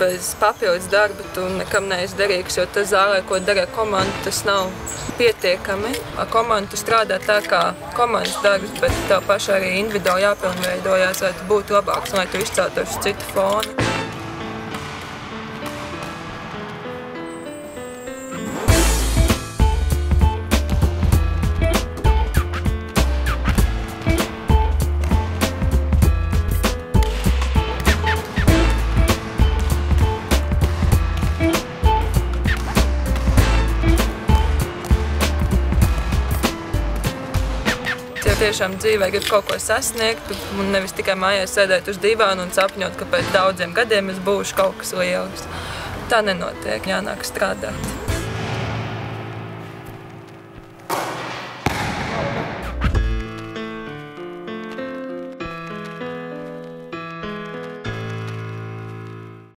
bez papildus darba tu nekam neesi derīgs, jo tas zālē, ko dara komanda, tas nav pietiekami. Ar komandu strādā tā kā komandas darbs, bet tev pašai arī individuāli jāpilnveidojās, lai tu būtu labāks, lai tu izceltos uz citu fonu. Tiešām dzīvē grib kaut ko sasniegt un nevis tikai mājās sēdēt uz divāna un sapņot, ka pēc daudziem gadiem es būšu kaut kas liels. Tā nenotiek, jānāk strādāt.